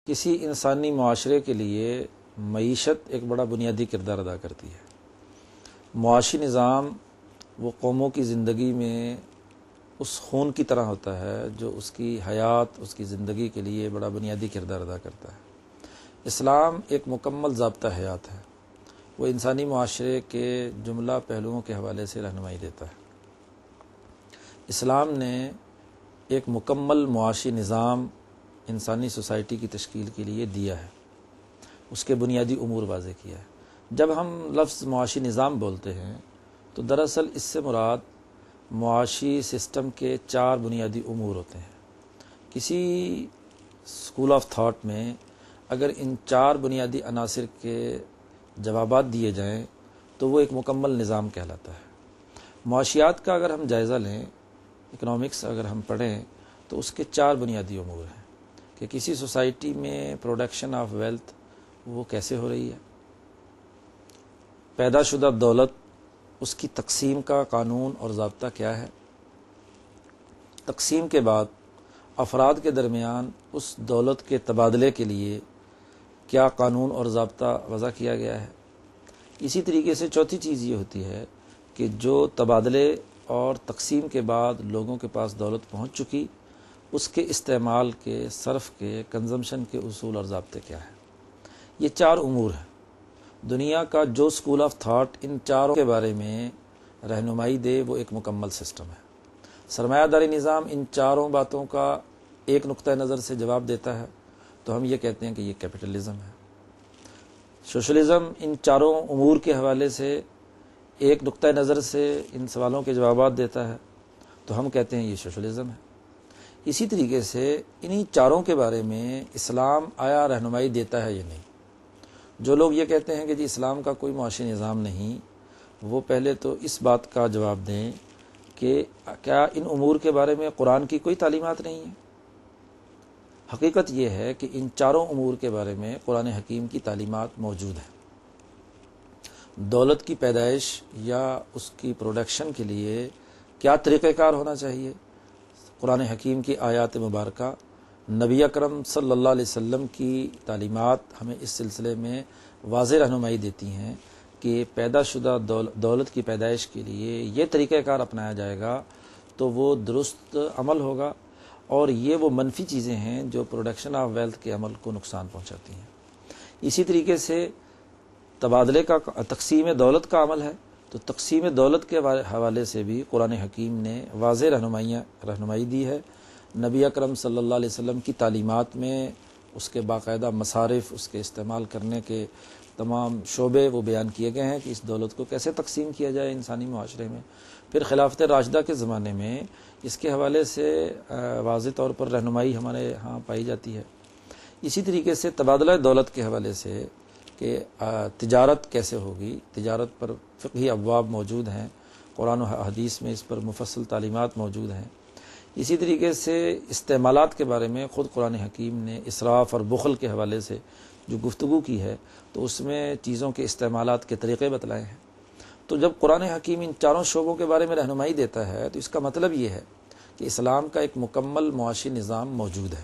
کسی انسانی معاشرے کے لیے معیشت ایک بڑا بنیادی کردار ادا کرتی ہے۔ معاشی نظام وہ قوموں کی زندگی میں اس خون کی طرح ہوتا ہے جو اس کی حیات، اس کی زندگی کے لیے بڑا بنیادی کردار ادا کرتا ہے۔ اسلام ایک مکمل ضابطہ حیات ہے، وہ انسانی معاشرے کے جملہ پہلوؤں کے حوالے سے رہنمائی دیتا ہے۔ اسلام نے ایک مکمل معاشی نظام انسانی سوسائٹی کی تشکیل کے لیے دیا ہے، اس کے بنیادی امور واضح کیا ہے۔ جب ہم لفظ معاشی نظام بولتے ہیں تو دراصل اس سے مراد معاشی سسٹم کے 4 بنیادی امور ہوتے ہیں۔ کسی اسکول آف تھاٹ میں اگر ان 4 بنیادی عناصر کے جوابات دیے جائیں تو وہ ایک مکمل نظام کہلاتا ہے۔ معاشیات کا اگر ہم جائزہ لیں، اکنامکس اگر ہم پڑھیں تو اس کے 4 بنیادی امور ہیں کہ کسی سوسائٹی میں پروڈکشن آف ویلتھ وہ کیسے ہو رہی ہے، پیدا شدہ دولت اس کی تقسیم کا قانون اور ضابطہ کیا ہے، تقسیم کے بعد افراد کے درمیان اس دولت کے تبادلے کے لیے کیا قانون اور ضابطہ وضع کیا گیا ہے۔ اسی طریقے سے چوتھی چیز یہ ہوتی ہے کہ جو تبادلے اور تقسیم کے بعد لوگوں کے پاس دولت پہنچ چکی، اس کے استعمال کے، صرف کے، کنزمپشن کے اصول اور ضابطے کیا ہیں۔ یہ 4 امور ہیں۔ دنیا کا جو اسکول آف تھاٹ ان 4 کے بارے میں رہنمائی دے وہ ایک مکمل سسٹم ہے۔ سرمایہ داری نظام ان 4 باتوں کا ایک نقطہ نظر سے جواب دیتا ہے تو ہم یہ کہتے ہیں کہ یہ کیپٹلزم ہے۔ سوشلزم ان 4 امور کے حوالے سے ایک نقطہ نظر سے ان سوالوں کے جوابات دیتا ہے تو ہم کہتے ہیں یہ سوشلزم ہے۔ اسی طریقے سے انہی 4 کے بارے میں اسلام آیا رہنمائی دیتا ہے یا نہیں۔ جو لوگ یہ کہتے ہیں کہ جی اسلام کا کوئی معاشی نظام نہیں، وہ پہلے تو اس بات کا جواب دیں کہ کیا ان امور کے بارے میں قرآن کی کوئی تعلیمات نہیں ہیں۔ حقیقت یہ ہے کہ ان 4 امور کے بارے میں قرآن حکیم کی تعلیمات موجود ہیں۔ دولت کی پیدائش یا اس کی پروڈکشن کے لیے کیا طریقہ کار ہونا چاہیے، قرآن حکیم کی آیات مبارکہ، نبی اکرم صلی اللہ علیہ وسلم کی تعلیمات ہمیں اس سلسلے میں واضح رہنمائی دیتی ہیں کہ پیدا شدہ دولت کی پیدائش کے لیے یہ طریقہ کار اپنایا جائے گا تو وہ درست عمل ہوگا، اور یہ وہ منفی چیزیں ہیں جو پروڈکشن آف ویلتھ کے عمل کو نقصان پہنچاتی ہیں۔ اسی طریقے سے تبادلے کا، تقسیم دولت کا عمل ہے تو تقسیم دولت کے حوالے سے بھی قرآن حکیم نے واضح رہنمائی دی ہے۔ نبی اکرم صلی اللہ علیہ وسلم کی تعلیمات میں اس کے باقاعدہ مصارف، اس کے استعمال کرنے کے تمام شعبے وہ بیان کیے گئے ہیں کہ اس دولت کو کیسے تقسیم کیا جائے انسانی معاشرے میں۔ پھر خلافت راشدہ کے زمانے میں اس کے حوالے سے واضح طور پر رہنمائی ہمارے ہاں پائی جاتی ہے۔ اسی طریقے سے تبادلہ دولت کے حوالے سے کہ تجارت کیسے ہوگی، تجارت پر فقہی ابواب موجود ہیں، قرآن و حدیث میں اس پر مفصل تعلیمات موجود ہیں۔ اسی طریقے سے استعمالات کے بارے میں خود قرآن حکیم نے اسراف اور بخل کے حوالے سے جو گفتگو کی ہے تو اس میں چیزوں کے استعمالات کے طریقے بتلائے ہیں۔ تو جب قرآن حکیم ان 4 شعبوں کے بارے میں رہنمائی دیتا ہے تو اس کا مطلب یہ ہے کہ اسلام کا ایک مکمل معاشی نظام موجود ہے۔